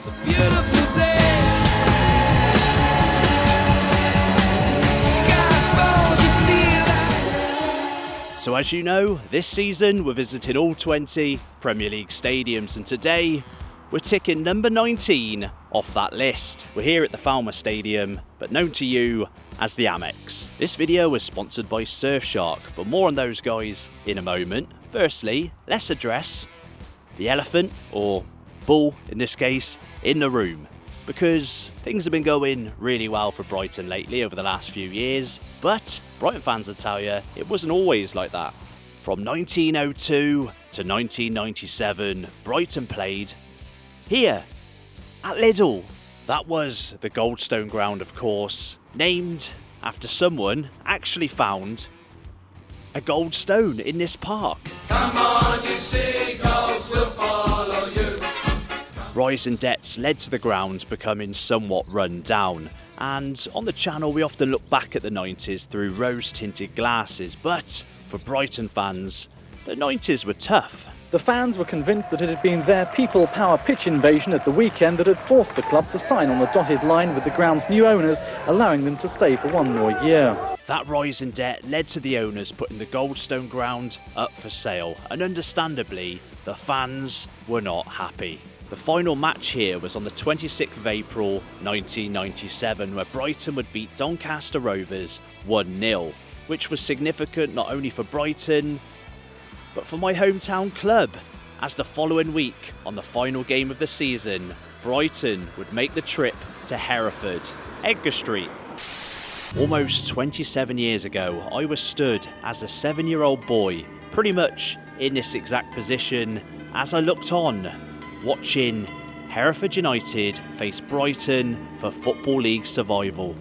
It's a beautiful day. So as you know, this season we're visiting all 20 Premier League stadiums, and today we're ticking number 19 off that list. We're here at the Falmouth Stadium, but known to you as the AMEX. This video was sponsored by Surfshark, but more on those guys in a moment. Firstly, let's address the elephant, or bull in this case, in the room. Because things have been going really well for Brighton lately over the last few years, but Brighton fans will tell you it wasn't always like that. From 1902 to 1997, Brighton played here at Liddell. That was the Goldstone ground, of course, named after someone actually found a gold stone in this park. Come on, you seagulls, we'll follow you. Rising debts led to the ground becoming somewhat run down, and on the channel we often look back at the 90s through rose-tinted glasses, but for Brighton fans, the 90s were tough. The fans were convinced that it had been their people power pitch invasion at the weekend that had forced the club to sign on the dotted line with the ground's new owners, allowing them to stay for one more year. That rise in debt led to the owners putting the Goldstone ground up for sale, and understandably, the fans were not happy. The final match here was on the 26th of April 1997, where Brighton would beat Doncaster Rovers 1-0, which was significant not only for Brighton, but for my hometown club, as the following week, on the final game of the season, Brighton would make the trip to Hereford, Edgar Street. Almost 27 years ago, I was stood as a 7-year-old boy, pretty much in this exact position, as I looked on, watching Hereford United face Brighton for Football League survival.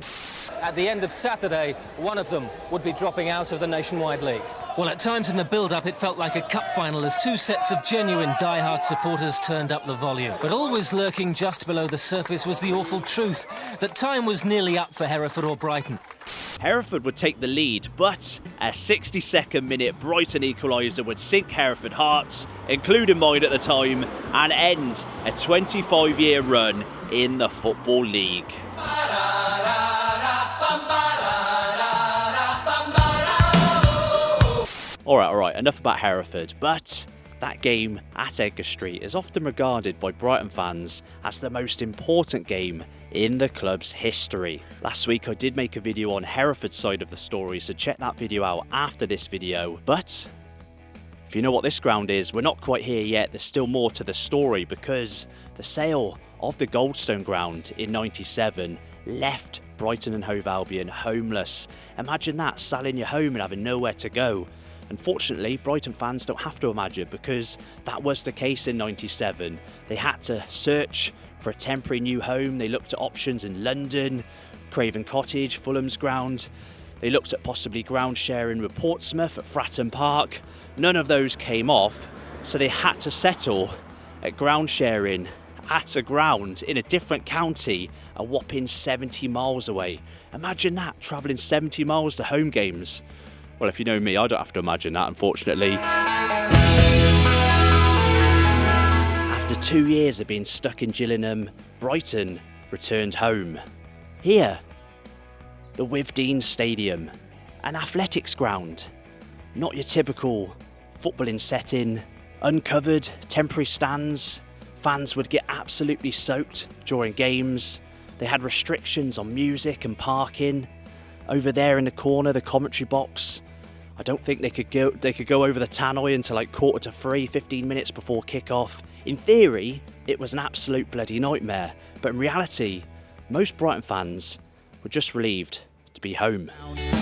At the end of Saturday, one of them would be dropping out of the Nationwide League. Well, at times in the build-up, it felt like a cup final as two sets of genuine die-hard supporters turned up the volume. But always lurking just below the surface was the awful truth that time was nearly up for Hereford or Brighton. Hereford would take the lead, but a 62nd minute Brighton equaliser would sink Hereford hearts, including mine at the time, and end a 25-year run in the Football League. Alright, enough about Hereford, but that game at Edgar Street is often regarded by Brighton fans as the most important game in the club's history. Last week I did make a video on Hereford's side of the story, so check that video out after this video. But if you know what this ground is, we're not quite here yet. There's still more to the story, because the sale of the Goldstone ground in 97 left Brighton and Hove Albion homeless. Imagine that, selling your home and having nowhere to go. Unfortunately, Brighton fans don't have to imagine, because that was the case in 97. They had to search for a temporary new home. They looked at options in London, Craven Cottage, Fulham's ground. They looked at possibly ground sharing with Portsmouth at Fratton Park. None of those came off, so they had to settle at ground sharing at a ground in a different county, a whopping 70 miles away. Imagine that, travelling 70 miles to home games. Well, if you know me, I don't have to imagine that, unfortunately. After 2 years of being stuck in Gillingham, Brighton returned home. Here, the Withdean Stadium, an athletics ground. Not your typical footballing setting, uncovered, temporary stands. Fans would get absolutely soaked during games. They had restrictions on music and parking. Over there in the corner, the commentary box, I don't think they could go over the tannoy until like 2:45, 15 minutes before kick-off. In theory, it was an absolute bloody nightmare, but in reality, most Brighton fans were just relieved to be home.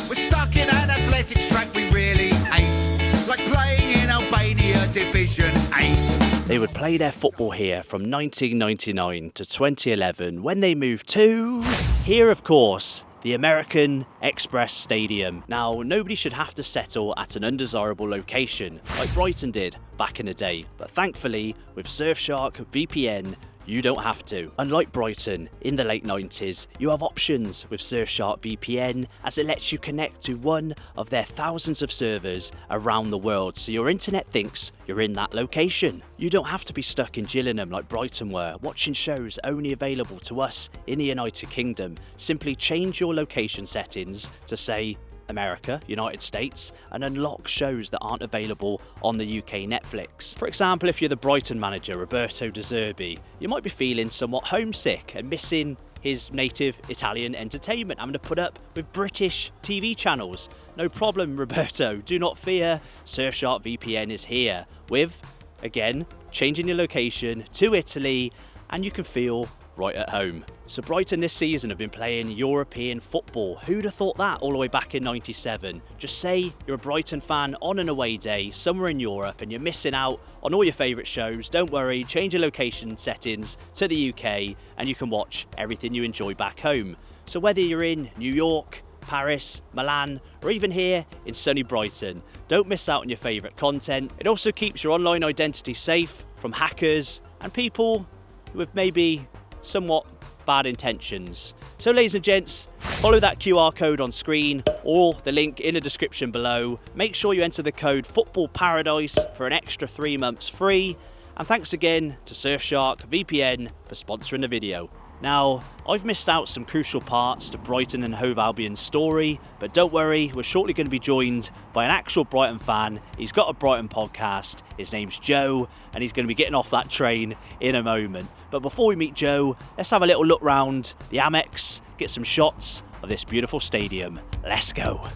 We're stuck in an athletics track we really hate, like playing in Albania Division 8. They would play their football here from 1999 to 2011, when they moved to here, of course, the American Express Stadium. Now, nobody should have to settle at an undesirable location like Brighton did back in the day, but thankfully with Surfshark VPN You don't have to. Unlike Brighton in the late 90s, you have options with Surfshark VPN, as it lets you connect to one of their thousands of servers around the world, so your internet thinks you're in that location. You don't have to be stuck in Gillingham like Brighton were, watching shows only available to us in the United Kingdom. Simply change your location settings to say America, United States, and unlock shows that aren't available on the UK Netflix. For example, if you're the Brighton manager, Roberto De Zerbi, you might be feeling somewhat homesick and missing his native Italian entertainment, having to put up with British TV channels. No problem, Roberto, do not fear. Surfshark VPN is here with, again, changing your location to Italy, and you can feel right at home. So Brighton this season have been playing European football. Who'd have thought that all the way back in '97? Just say you're a Brighton fan on an away day somewhere in Europe and you're missing out on all your favourite shows. Don't worry, change your location settings to the UK and you can watch everything you enjoy back home. So whether you're in New York, Paris, Milan, or even here in sunny Brighton, don't miss out on your favourite content. It also keeps your online identity safe from hackers and people with maybe somewhat bad intentions. So ladies and gents, follow that QR code on screen or the link in the description below. Make sure you enter the code Football Paradise for an extra 3 months free. And thanks again to Surfshark VPN for sponsoring the video. Now, I've missed out some crucial parts to Brighton and Hove Albion's story, but don't worry, we're shortly going to be joined by an actual Brighton fan. He's got a Brighton podcast, his name's Joe, and he's going to be getting off that train in a moment. But before we meet Joe, let's have a little look round the AMEX, get some shots of this beautiful stadium. Let's go.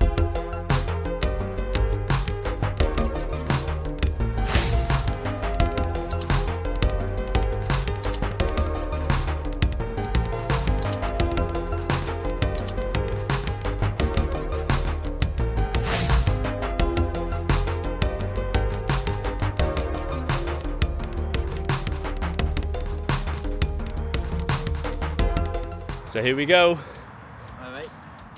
So here we go. Hi mate.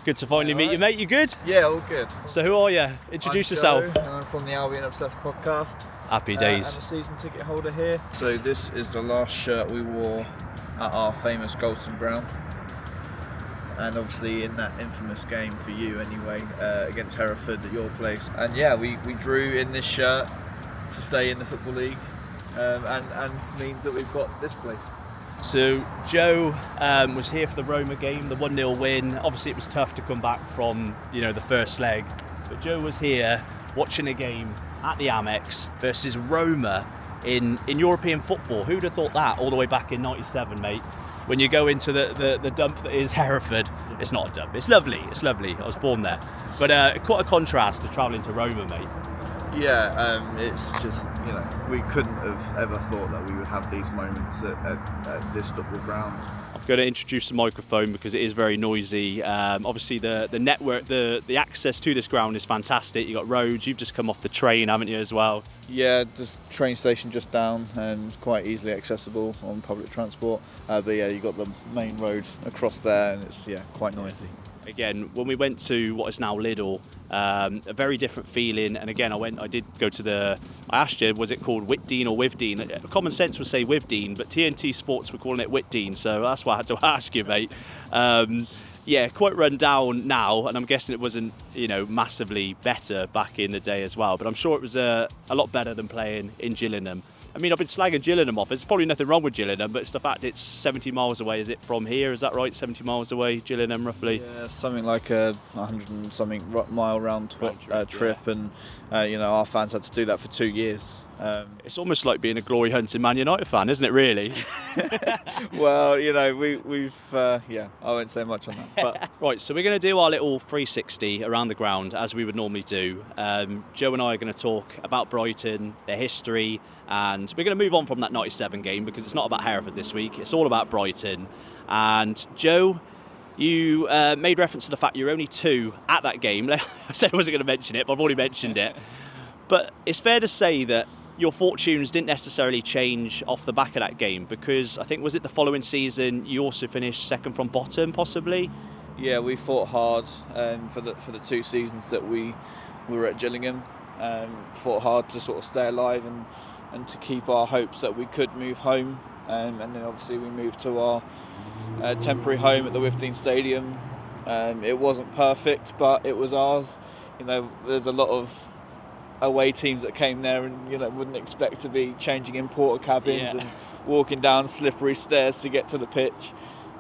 Good to finally meet you, mate. You good? Yeah, all good. So who are you? Introduce yourself. Joe, and I'm from the Albion Obsessed podcast. Happy And days. a season ticket holder here. So this is the last shirt we wore at our famous Golston ground. And obviously in that infamous game for you anyway, against Hereford at your place. And yeah, we drew in this shirt to stay in the Football League. And means that we've got this place. So Joe was here for the Roma game, the 1-0 win. Obviously it was tough to come back from, the first leg. But Joe was here watching a game at the AMEX versus Roma in European football. Who'd have thought that all the way back in '97, mate? When you go into the dump that is Hereford, it's not a dump. It's lovely. It's lovely. I was born there. But quite a contrast to travelling to Roma, mate. Yeah, it's just, we couldn't have ever thought that we would have these moments at this football ground. I'm going to introduce the microphone because it is very noisy. Obviously the network, the access to this ground is fantastic. You've got roads, you've just come off the train, haven't you, as well? Yeah, just train station just down and quite easily accessible on public transport. But yeah, you've got the main road across there and it's, quite noisy. Again, when we went to what is now Lidl, a very different feeling. And again, I did go to I asked you, was it called Withdean or Withdean? Common sense would say Withdean, but TNT Sports were calling it Withdean, so that's why I had to ask you, mate. Quite run down now, and I'm guessing it wasn't, massively better back in the day as well, but I'm sure it was a lot better than playing in Gillingham. I mean, I've been slagging Gillingham off. There's probably nothing wrong with Gillingham, but it's the fact it's 70 miles away. Is it from here? Is that right? 70 miles away, Gillingham, roughly? Yeah, something like a 100 and something mile round trip, and our fans had to do that for 2 years. It's almost like being a glory hunting Man United fan, isn't it, really? Well, I won't say much on that. But Right, so we're going to do our little 360 around the ground, as we would normally do. Joe and I are going to talk about Brighton, their history, and we're going to move on from that 97 game because it's not about Hereford this week. It's all about Brighton. And Joe, you made reference to the fact you're only 2 at that game. I said I wasn't going to mention it, but I've already mentioned it. But it's fair to say that your fortunes didn't necessarily change off the back of that game, because I think, was it the following season you also finished second from bottom, possibly? Yeah, we fought hard for the 2 seasons that we were at Gillingham. Fought hard to sort of stay alive and to keep our hopes that we could move home. and then obviously we moved to our temporary home at the Withdean Stadium. It wasn't perfect, but it was ours. You know, there's a lot of away teams that came there and, you know, wouldn't expect to be changing in porta cabins and walking down slippery stairs to get to the pitch.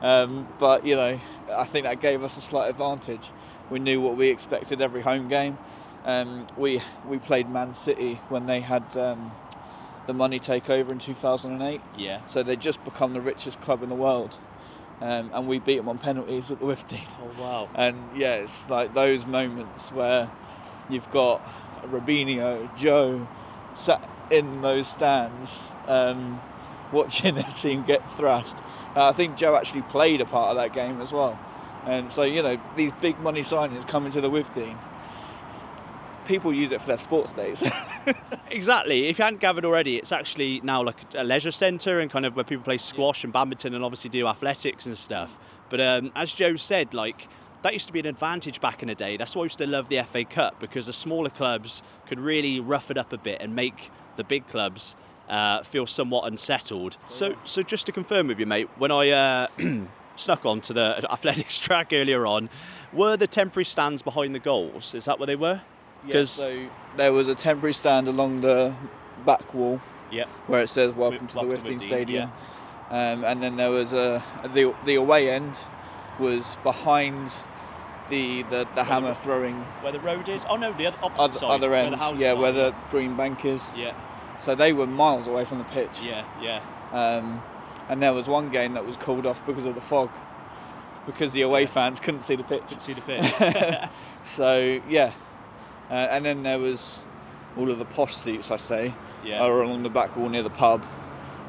But, you know, I think that gave us a slight advantage. We knew what we expected every home game. We played Man City when they had the money takeover in 2008. Yeah. So they'd just become the richest club in the world. And we beat them on penalties at the Withdean. Oh, wow. And yeah, it's like those moments where you've got Robinho, Joe sat in those stands watching their team get thrashed. I think Joe actually played a part of that game as well. And so, you know, these big money signings coming to the Withdean, people use it for their sports days. Exactly. If you hadn't gathered already, it's actually now like a leisure centre and kind of where people play squash and badminton and obviously do athletics and stuff. But as Joe said, like, that used to be an advantage back in the day. That's why I used to love the FA Cup, because the smaller clubs could really rough it up a bit and make the big clubs feel somewhat unsettled. So just to confirm with you, mate, when I snuck onto the athletics track earlier on, were the temporary stands behind the goals? Is that where they were? Yes, so there was a temporary stand along the back wall where it says "Welcome to the Withdean Stadium," and then there was the away end was behind the hammer throwing. Where the road is? Oh no, the opposite side. Other end, where the green bank is. Yeah. So they were miles away from the pitch. Yeah. And there was one game that was called off because of the fog, because the away fans couldn't see the pitch. So yeah. And then there was all of the posh seats, I say, are along the back wall near the pub.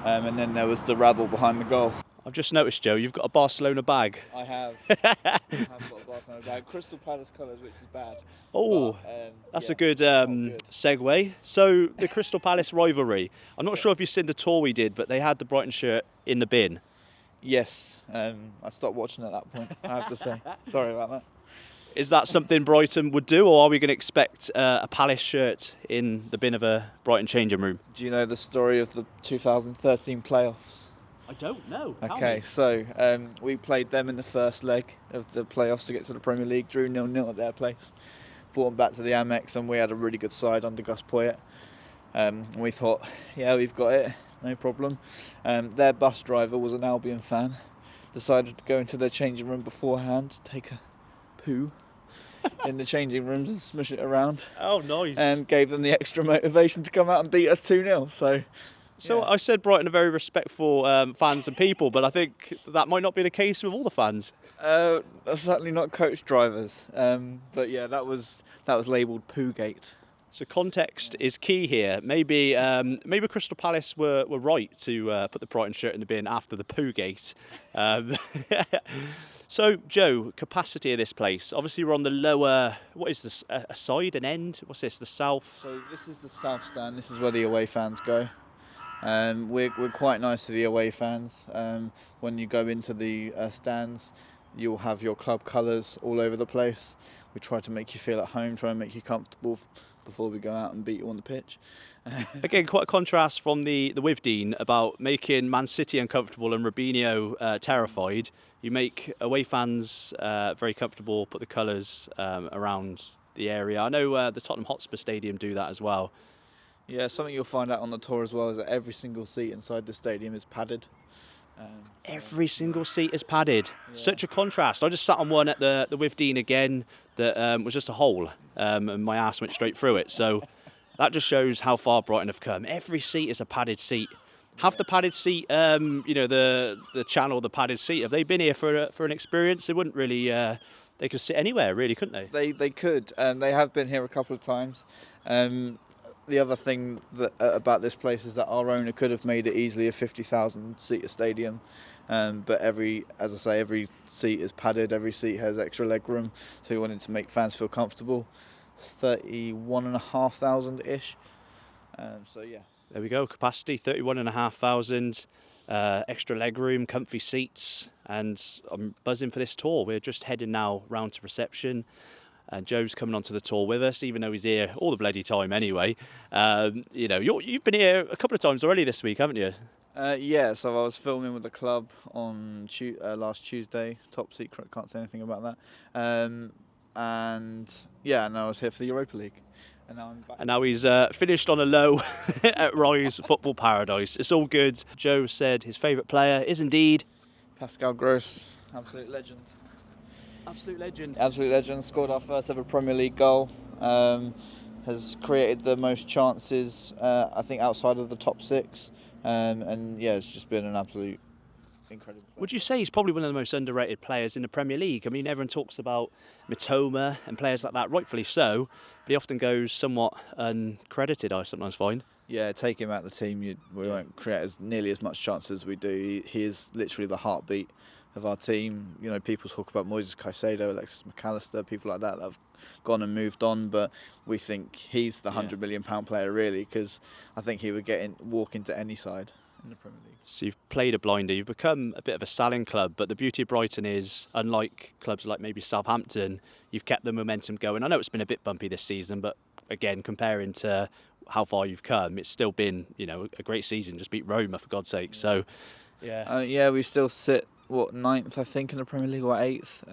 And then there was the rabble behind the goal. I've just noticed, Joe, you've got a Barcelona bag. I have. Got a Barcelona bag. Crystal Palace colours, which is bad. Oh, but, that's a good segue. So the Crystal Palace rivalry. I'm not sure if you've seen the tour we did, but they had the Brighton shirt in the bin. Yes. I stopped watching at that point, I have to say. Sorry about that. Is that something Brighton would do, or are we going to expect a Palace shirt in the bin of a Brighton changing room? Do you know the story of the 2013 playoffs? I don't know. Okay, so we played them in the first leg of the playoffs to get to the Premier League, drew 0-0 at their place, brought them back to the AMEX, and we had a really good side under Gus Poyet. We thought, yeah, we've got it, no problem. Their bus driver was an Albion fan, decided to go into their changing room beforehand, take a poo in the changing rooms and smush it around. Oh, nice. And gave them the extra motivation to come out and beat us 2-0. So I said Brighton are very respectful fans and people, but I think that might not be the case with all the fans. Certainly not coach drivers. But yeah, that was labelled Poogate. So context is key here. Maybe Crystal Palace were right to put the Brighton shirt in the bin after the Poogate. So, Joe, capacity of this place. Obviously, we're on the lower, what is this, a side, an end? What's this, the south? So this is the south stand. This is where the away fans go. We're quite nice to the away fans. When you go into the stands, you'll have your club colours all over the place. We try to make you feel at home, try and make you comfortable before we go out and beat you on the pitch. Again, quite a contrast from the Withdean about making Man City uncomfortable and Robinho terrified. You make away fans very comfortable, put the colours around the area. I know the Tottenham Hotspur Stadium do that as well. Yeah, something you'll find out on the tour as well is that every single seat inside the stadium is padded. Every single seat is padded. Yeah. Such a contrast. I just sat on one at the Withdean again that was just a hole and my ass went straight through it. So that just shows how far Brighton have come. Every seat is a padded seat. Have the padded seat, the channel, the padded seat, have they been here for an experience? They wouldn't really, they could sit anywhere really, couldn't they? They could, and they have been here a couple of times. The other thing about this place is that our owner could have made it easily a 50,000 seater stadium, but every seat is padded, every seat has extra leg room, so we wanted to make fans feel comfortable. It's 31,500 ish. So yeah. There we go, capacity 31,500, extra leg room, comfy seats, and I'm buzzing for this tour. We're just heading now round to reception. And Joe's coming onto the tour with us, even though he's here all the bloody time anyway. You've been here a couple of times already this week, haven't you? Yeah, so I was filming with the club on last Tuesday. Top secret, can't say anything about that. And yeah, and I was here for the Europa League. And now I'm back. And now he's finished on a low at Rise Football Paradise. It's all good. Joe said his favourite player is indeed Pascal Gross, absolute legend. absolute legend. Absolute legend, scored our first ever Premier League goal. Has created the most chances, I think, outside of the top 6. And yeah, it's just been an absolute incredible player. Would you say he's probably one of the most underrated players in the Premier League? I mean, everyone talks about Mitoma and players like that, rightfully so, but he often goes somewhat uncredited, I sometimes find. Yeah, take him out of the team, we won't create nearly as much chance as we do. He is literally the heartbeat of our team. You know, people talk about Moises Caicedo, Alexis McAllister, people like that have gone and moved on, but we think he's the £100 million player really, because I think he would walk into any side in the Premier League. So you've played a blinder, you've become a bit of a selling club, but the beauty of Brighton is, unlike clubs like maybe Southampton, you've kept the momentum going. I know it's been a bit bumpy this season, but again, comparing to how far you've come, it's still been, you know, a great season. Just beat Roma, for God's sake. So, yeah, we still sit 9th, I think, in the Premier League, or 8th,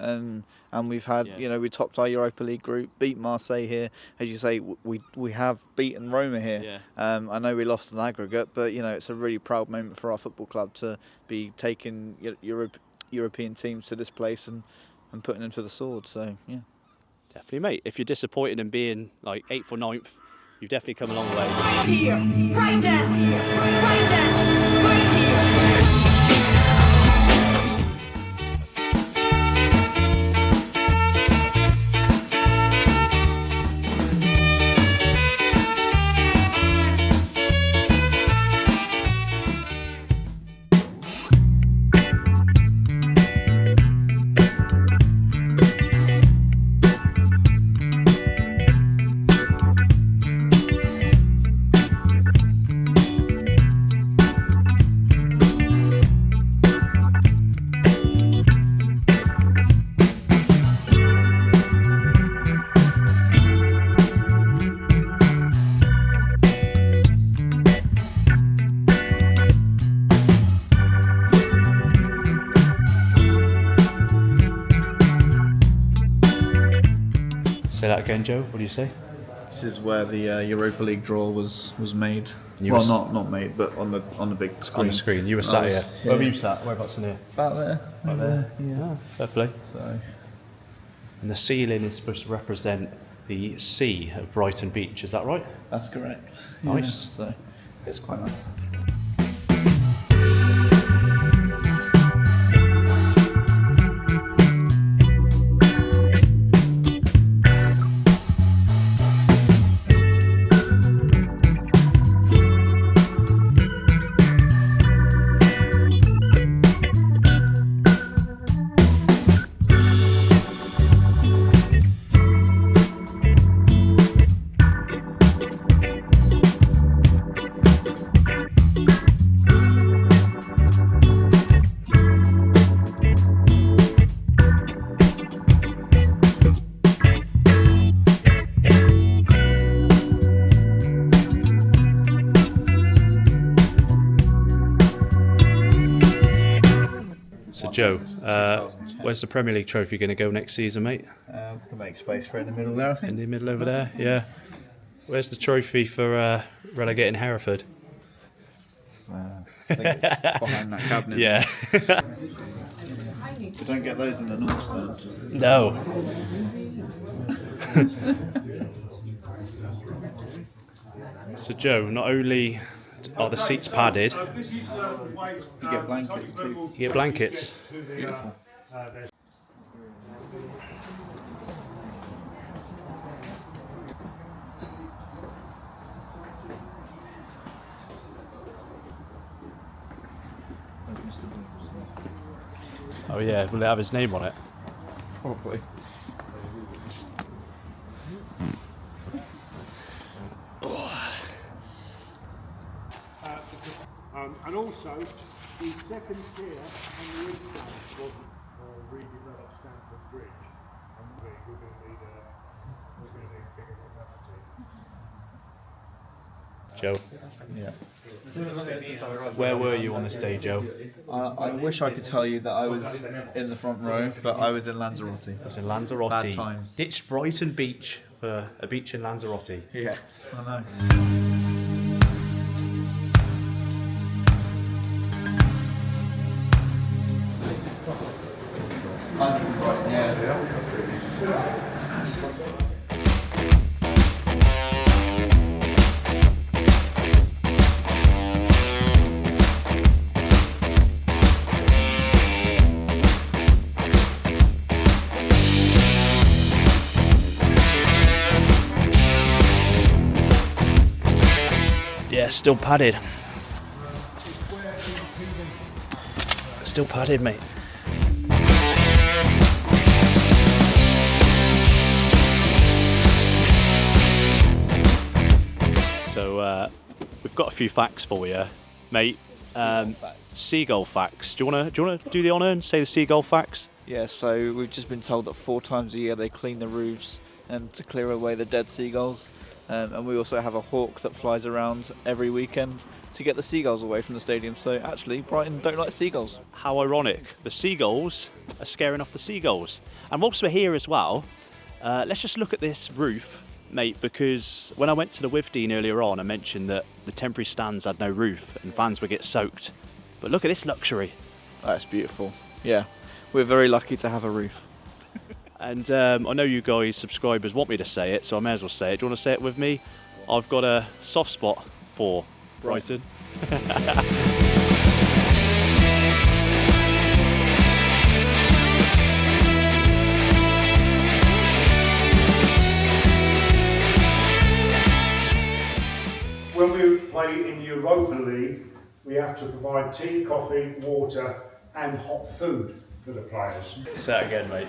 and we've had, you know, we topped our Europa League group, beat Marseille here, as you say. We have beaten Roma here. Yeah. I know we lost an aggregate, but you know, it's a really proud moment for our football club to be taking European teams to this place and putting them to the sword. So yeah, definitely, mate. If you're disappointed in being like 8th or 9th, you've definitely come a long way. Right here, right now, right now, right here. Say that again, Joe. What do you say? this is where the Europa League draw was made. You well, were not made, but on the big screen. On the screen. You were sat here. Where were you sat? Whereabouts in here? About there. About there. Yeah. Ah, fair play. So. And the ceiling is supposed to represent the sea of Brighton Beach. Is that right? That's correct. Nice. Yeah, so it's quite nice. So Joe, where's the Premier League trophy going to go next season, mate? We can make space for it in the middle there, I think. In the middle over there, yeah. Where's the trophy for relegating Hereford? I think it's behind that cabinet. Yeah. We don't get those in the North Stand. No. So Joe, not only are the seats padded, You get blankets too. you get blankets. Beautiful. Oh yeah, will it have his name on it? Probably. And also, the second tier on the east side wasn't redeveloped Stamford Bridge. And we're going to need a bigger capacity. Joe. Yeah. Where were you on this day, Joe? I wish I could tell you that I was in the front row, but I was in Lanzarote. It was in Lanzarote. Bad times. Ditched Brighton Beach for a beach in Lanzarote. Yeah, I know. I'm from Brighton, yeah. Yeah, still padded. Still padded, mate. So we've got a few facts for you, mate. Seagull facts. Do you wanna do the honour and say the seagull facts? Yeah, so we've just been told that 4 times a year they clean the roofs and to clear away the dead seagulls. And we also have a hawk that flies around every weekend to get the seagulls away from the stadium. So actually, Brighton don't like seagulls. How ironic. The seagulls are scaring off the seagulls. And whilst we're here as well, let's just look at this roof, mate, because when I went to the Withdean earlier on, I mentioned that the temporary stands had no roof and fans would get soaked. But look at this luxury. That's beautiful. Yeah, we're very lucky to have a roof. And I know you guys, subscribers, want me to say it, so I may as well say it. Do you want to say it with me? I've got a soft spot for Brighton. When we play in the Europa League, we have to provide tea, coffee, water and hot food for the players. Say that again, mate.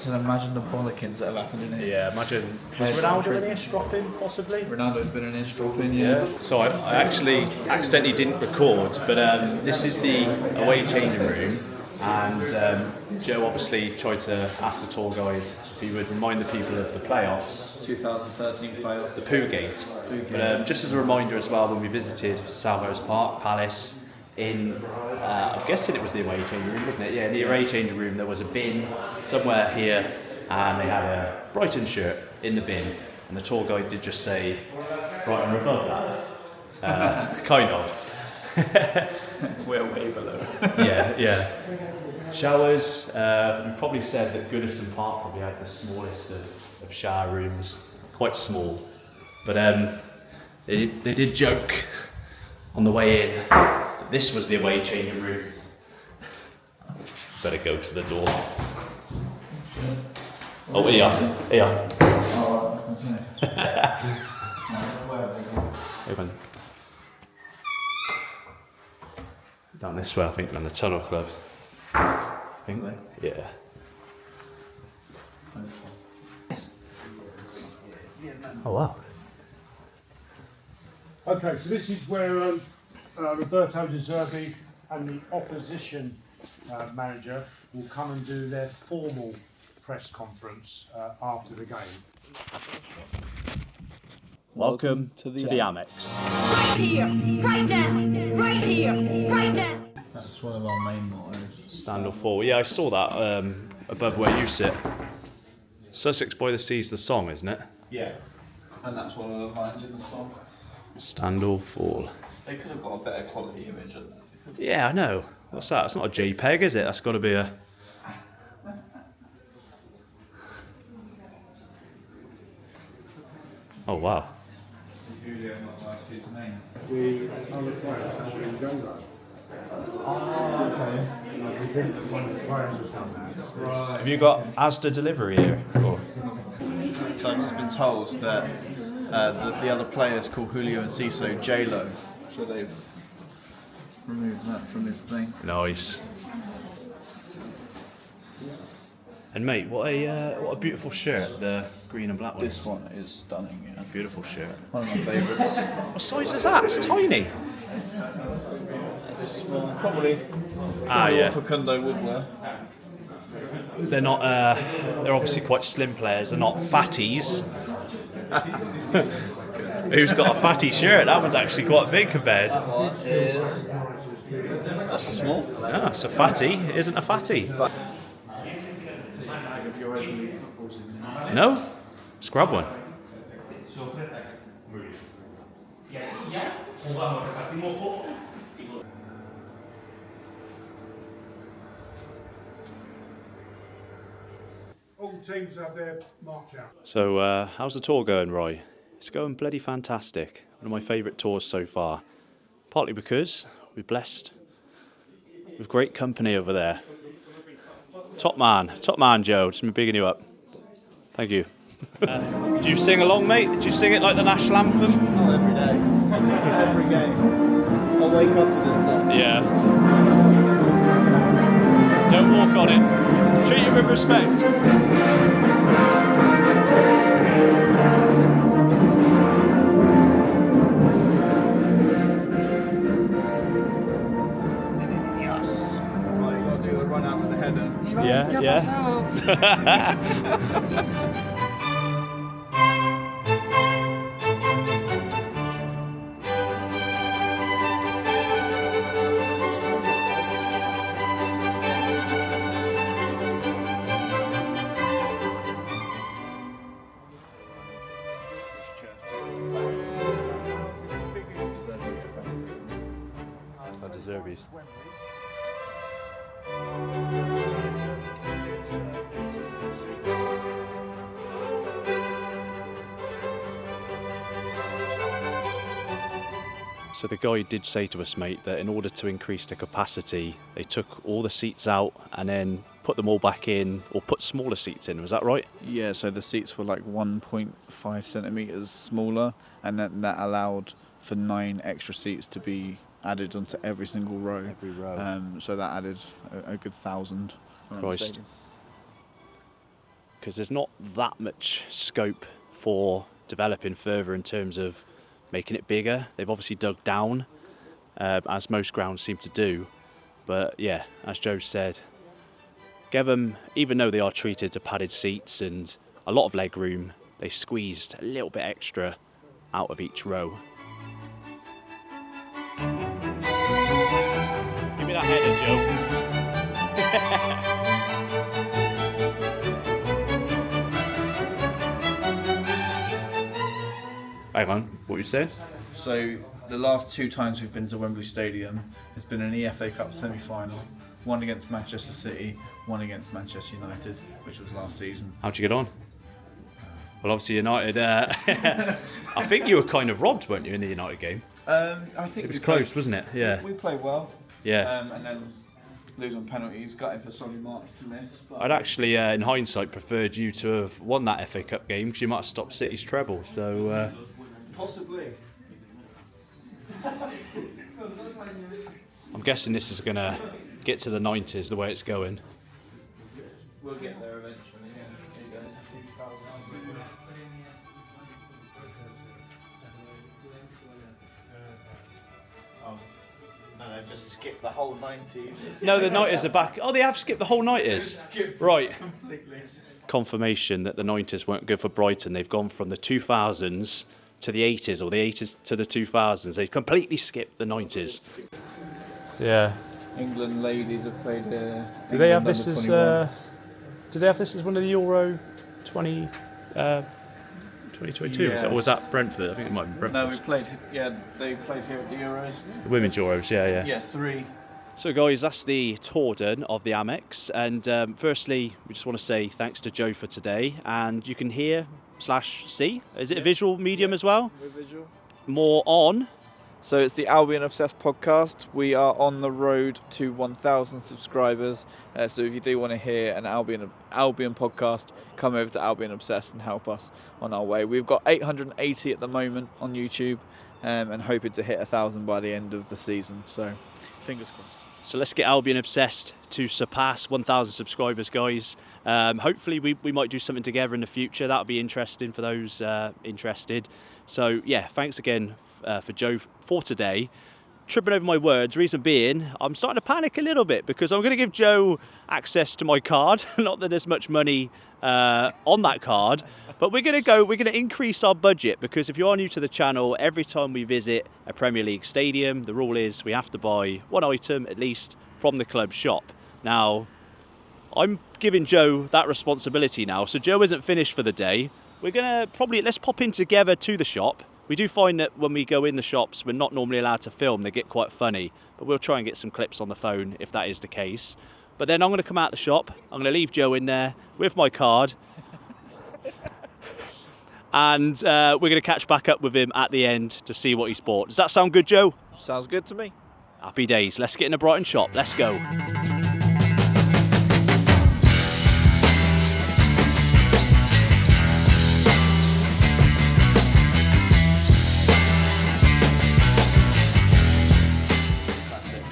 So imagine the bollockins that have happened in here. Yeah, imagine. Was Ronaldo in here stropping, possibly? Ronaldo's been in here stropping, yeah. So I actually accidentally didn't record, but this is the away changing room, and Joe obviously tried to ask the tour guide if he would remind the people of the playoffs, 2013 playoffs. the Pooh Gate. But just as a reminder as well, when we visited Salvos Park Palace, in I'm guessing it was the away changing room, wasn't it? Yeah, in the away changing room there was a bin somewhere here, and they had a Brighton shirt in the bin, and the tour guide did just say Brighton are above that, kind of. We're way below. yeah. Showers. We probably said that Goodison Park probably had the smallest of shower rooms, quite small, but they did joke on the way in. This was the away changing room. Better go to the door. Oh, here. Open. Down this way, I think, on the Tunnel Club. I think, yeah. Oh wow. Okay, so this is where Roberto De Zerbi and the opposition manager will come and do their formal press conference after the game. Welcome to the AMEX. Right here, right now, right here, right now. That's one of our main mottos. Stand or fall. Yeah, I saw that above where you sit. Sussex by the Sea's the song, isn't it? Yeah. And that's one of the lines in the song. Stand or fall. They could have got a better quality image of that. Yeah, I know. What's that? It's not a JPEG, is it? That's got to be a... Oh, wow. The other players come in Jungo. Oh, okay. We think that one of the players has done that. Right. Have you got Asda delivery here? Or... So I've just been told that the other players call Julio and Ciso J-Lo. So they've removed that from his thing. Nice. And mate, what a beautiful shirt, the green and black one. This one is stunning, yeah. Beautiful shirt. One of my favourites. What size is that? It's tiny. It's small, probably. Yeah. For Kundo would wear. They're not. They're obviously quite slim players. They're not fatties. Who's got a fatty shirt? That one's actually quite big compared. That's a small. No, it's a fatty. It isn't a fatty. No? Let's grab one. All teams have their march out. So, how's the tour going, Roy? It's going bloody fantastic. One of my favourite tours so far. Partly because we're blessed with great company over there. Top man, Joe. Just me bigging you up. Thank you. Do you sing along, mate? Did you sing it like the national anthem? Oh, every day. Every game. I'll wake up to this song. Yeah. Don't walk on it. Treat it with respect. Yes. Well, you got to do the run out with the header. Yeah. Derbies. So the guy did say to us, mate, that in order to increase the capacity, they took all the seats out and then put them all back in, or put smaller seats in. Was that right? Yeah, so the seats were like 1.5 centimetres smaller, and then that allowed for 9 extra seats to be added onto every single row. Every row. So that added a good 1,000. Christ. Because there's not that much scope for developing further in terms of making it bigger. They've obviously dug down, as most grounds seem to do. But yeah, as Joe said, give them, even though they are treated to padded seats and a lot of leg room, they squeezed a little bit extra out of each row. Give me that header, Joe. Hang on, what you said? So the last 2 times we've been to Wembley Stadium has been an EFA Cup semi-final. One against Manchester City, one against Manchester United, which was last season. How'd you get on? Well, obviously United. I think you were kind of robbed, weren't you, in the United game? I think It was close, wasn't it? Yeah. We played well. Yeah. And then lose on penalties, got in for Solly March to miss. But I'd actually, in hindsight, preferred you to have won that FA Cup game because you might have stopped City's treble. So. Possibly. I'm guessing this is going to get to the 90s the way it's going. We'll get there eventually. Yeah. Oh, no, just skip the whole 90s. No, the 90s are back. Oh, they have skipped the whole 90s. Right. Completely. Confirmation that the 90s weren't good for Brighton. They've gone from the 2000s to the 80s, or the 80s to the 2000s. They've completely skipped the 90s. Yeah. England ladies have played here. Do they have this as? Do they have this as one of the Euro 2022? Yeah. Or was that Brentford? I think it might be Brentford. No, we played. Yeah, they played here at the Euros. The Women's Euros, yeah. Yeah, 3. So guys, that's the tour done of the AMEX, and firstly we just want to say thanks to Joe for today, and you can hear/see, is it a visual medium as well? We're visual. More on? So it's the Albion Obsessed podcast. We are on the road to 1,000 subscribers. So if you do want to hear an Albion podcast, come over to Albion Obsessed and help us on our way. We've got 880 at the moment on YouTube, and hoping to hit 1,000 by the end of the season. So fingers crossed. So let's get Albion Obsessed to surpass 1,000 subscribers, guys. Hopefully we might do something together in the future. That'll be interesting for those interested. So yeah, thanks again for Joe for today. tripping over my words. Reason being, I'm starting to panic a little bit because I'm going to give Joe access to my card. Not that there's much money on that card, but we're going to increase our budget, because if you are new to the channel, every time we visit a Premier League stadium, the rule is we have to buy one item at least from the club shop. Now, I'm giving Joe that responsibility now, so Joe isn't finished for the day. We're going to let's pop in together to the shop. We do find that when we go in the shops, we're not normally allowed to film. They get quite funny, but we'll try and get some clips on the phone if that is the case. But then I'm going to come out the shop. I'm going to leave Joe in there with my card. And we're going to catch back up with him at the end to see what he's bought. Does that sound good, Joe? Sounds good to me. Happy days. Let's get in the Brighton shop. Let's go.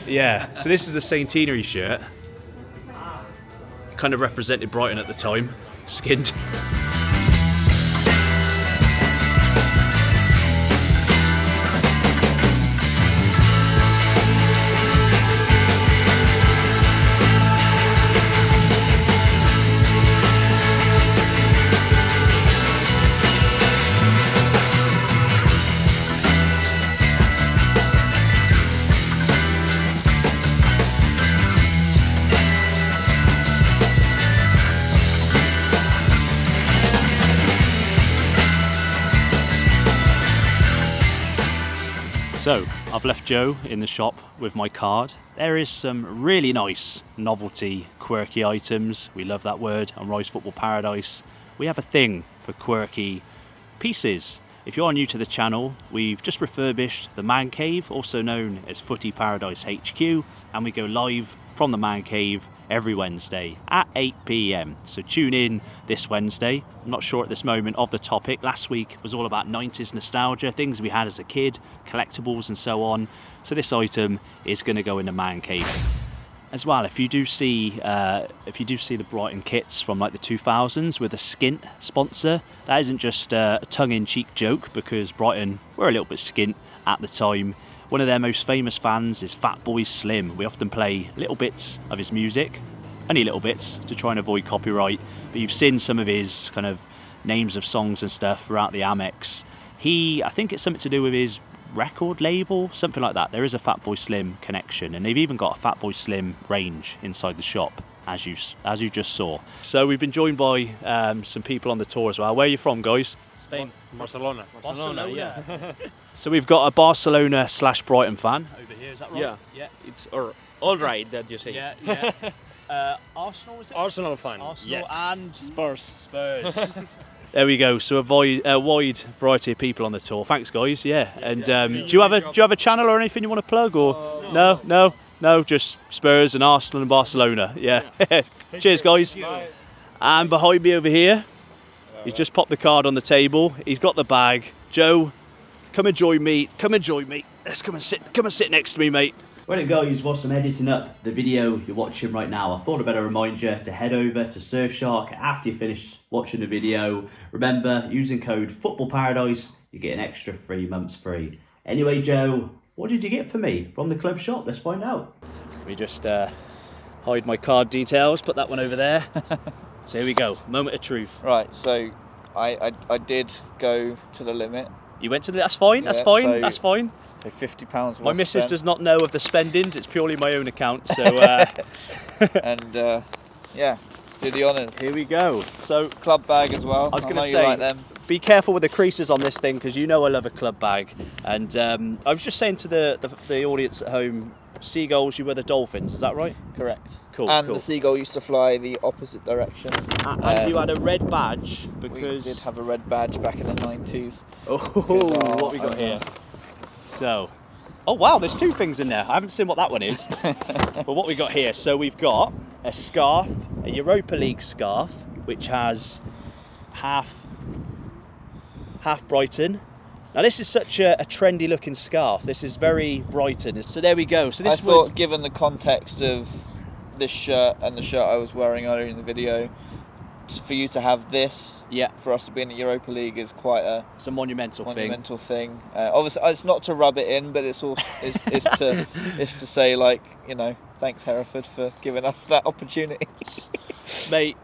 Yeah, so this is the Centenary shirt. Kind of represented Brighton at the time. Skinned. So, I've left Joe in the shop with my card. There is some really nice novelty, quirky items. We love that word on Rise Football Paradise. We have a thing for quirky pieces. If you are new to the channel, we've just refurbished the Man Cave, also known as Footy Paradise HQ, and we go live from the Man Cave every Wednesday at 8 PM. So tune in this Wednesday. I'm not sure at this moment of the topic. Last week was all about 90s nostalgia, things we had as a kid, collectibles and so on. So this item is going to go in the Man Cave. As well, if you do see the Brighton kits from like the 2000s with a skint sponsor, that isn't just a tongue-in-cheek joke, because Brighton were a little bit skint at the time. One of their most famous fans is Fatboy Slim. We often play little bits of his music, only little bits to try and avoid copyright, but you've seen some of his kind of names of songs and stuff throughout the AMEX. I think it's something to do with his record label, something like that. There is a Fatboy Slim connection, and they've even got a Fatboy Slim range inside the shop, as you just saw. So we've been joined by some people on the tour as well. Where are you from, guys? Spain. Barcelona. Yeah. So we've got a Barcelona / Brighton fan over here, is that right? Yeah. It's all right that you say. Yeah. Arsenal, is it? Arsenal fan. Arsenal yes. and Spurs. There we go. So a wide variety of people on the tour. Thanks, guys. Yeah. And do you have a channel or anything you want to plug, or no? Just Spurs and Arsenal and Barcelona. Yeah. Cheers, guys. And behind me over here, he's just popped the card on the table. He's got the bag. Joe, come and join me. Let's come and sit next to me, mate. Well, guys, whilst I'm editing up the video you're watching right now, I thought I'd better remind you to head over to Surfshark after you finish watching the video. Remember, using code FootballParadise, you get an extra 3 months free. Anyway, Joe, what did you get for me from the club shop? Let's find out. We just hide my card details, put that one over there. So here we go, moment of truth. Right, so I did go to the limit. You went to the, that's fine. So £50 was My missus spent. does not know of the spendings, it's purely my own account, so... And yeah, do the honours. Here we go. So club bag as well. I was going to you say, like them. Be careful with the creases on this thing, because you know I love a club bag. And I was just saying to the audience at home, seagulls, you were the dolphins, is that right? Correct. Cool. And the seagull used to fly the opposite direction. And you had a red badge, because... We did have a red badge back in the 90s. Oh, what we got here? So, oh wow, there's 2 things in there. I haven't seen what that one is. But what we got here, so we've got a scarf, a Europa League scarf, which has half Brighton. Now this is such a trendy looking scarf. This is very Brighton. So there we go. So this I thought, given the context of this shirt and the shirt I was wearing earlier in the video, for you to have this, Yeah. for us to be in the Europa League is quite a It's a monumental thing. Obviously, it's not to rub it in, but it's also it's to say, like, you know, thanks Hereford for giving us that opportunity. Mate,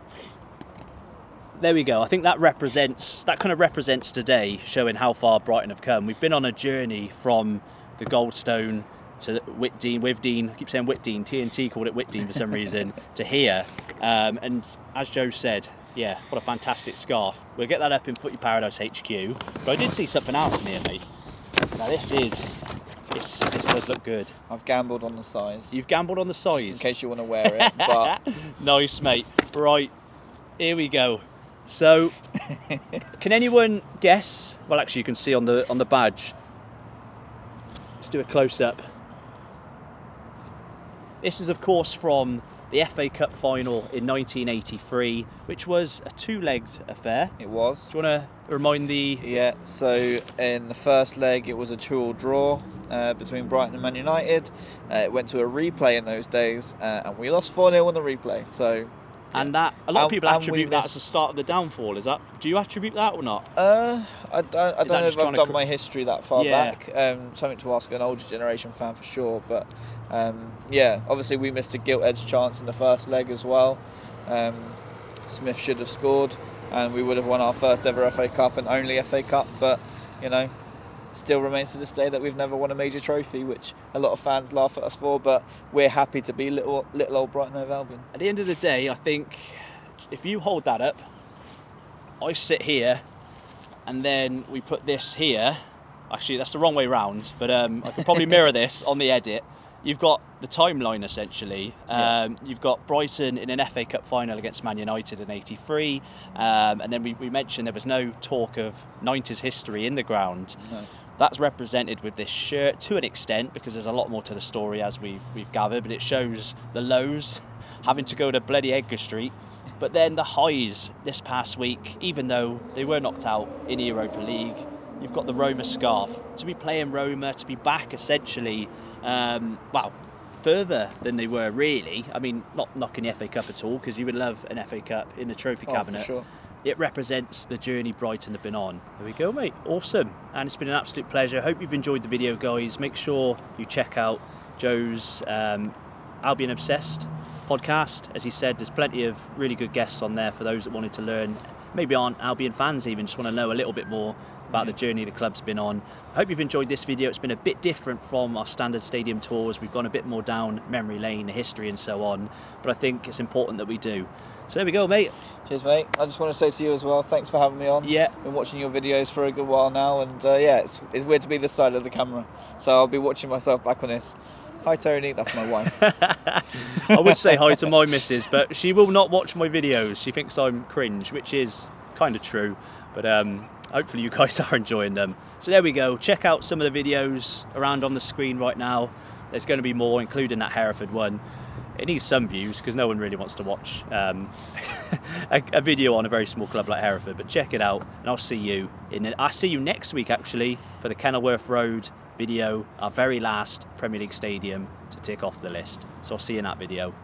there we go. I think that kind of represents today, showing how far Brighton have come. We've been on a journey from the Goldstone to Withdean. I keep saying Withdean. TNT called it Withdean for some reason. To here, and as Joe said, yeah, what a fantastic scarf. We'll get that up in Footy Paradise HQ. But I did see something else in here, mate. Now this does look good. I've gambled on the size. You've gambled on the size, just in case you want to wear it. But nice, mate. Right, here we go. So, can anyone guess? Well, actually, you can see on the badge. Let's do a close up. This is, of course, from the FA Cup final in 1983, which was a two-legged affair. It was. Do you want to remind the... Yeah, so in the first leg, it was a 2-2 draw between Brighton and Man United. It went to a replay in those days, and we lost 4-0 on the replay. So, and that a lot of people attribute that as the start of the downfall. Is that? Do you attribute that or not? I don't know if I've done my history that far back. Something to ask an older generation fan for sure. But yeah, obviously we missed a gilt-edged chance in the first leg as well. Smith should have scored, and we would have won our first ever FA Cup and only FA Cup. But you know, still remains to this day that we've never won a major trophy, which a lot of fans laugh at us for. But we're happy to be little old Brighton Hove Albion. At the end of the day, I think if you hold that up, I sit here, and then we put this here. Actually, that's the wrong way round, but I could probably mirror this on the edit. You've got the timeline essentially. You've got Brighton in an FA Cup final against Man United in '83, and then we mentioned there was no talk of 90s history in the ground. No. That's represented with this shirt to an extent, because there's a lot more to the story as we've gathered, but it shows the lows, having to go to bloody Edgar Street, but then the highs this past week, even though they were knocked out in the Europa League. You've got the Roma scarf. To be playing Roma, to be back essentially, well, further than they were really. I mean, not knocking the FA Cup at all, because you would love an FA Cup in the trophy cabinet. For sure. It represents the journey Brighton have been on. There we go, mate. Awesome. And it's been an absolute pleasure. Hope you've enjoyed the video, guys. Make sure you check out Joe's Albion Obsessed podcast. As he said, there's plenty of really good guests on there for those that wanted to learn, maybe aren't Albion fans even, just want to know a little bit more about the journey the club's been on. I hope you've enjoyed this video. It's been a bit different from our standard stadium tours. We've gone a bit more down memory lane, the history and so on, but I think it's important that we do. So there we go, mate. Cheers, mate. I just want to say to you as well, thanks for having me on. Yeah. Been watching your videos for a good while now, and yeah, it's weird to be this side of the camera. So I'll be watching myself back on this. Hi, Tony. That's my wife. I would say hi to my missus, but she will not watch my videos. She thinks I'm cringe, which is kind of true. But hopefully you guys are enjoying them. So there we go. Check out some of the videos around on the screen right now. There's going to be more, including that Hereford one. It needs some views because no one really wants to watch a video on a very small club like Hereford. But check it out, and I'll see you next week actually for the Kenilworth Road video, our very last Premier League stadium to tick off the list. So I'll see you in that video.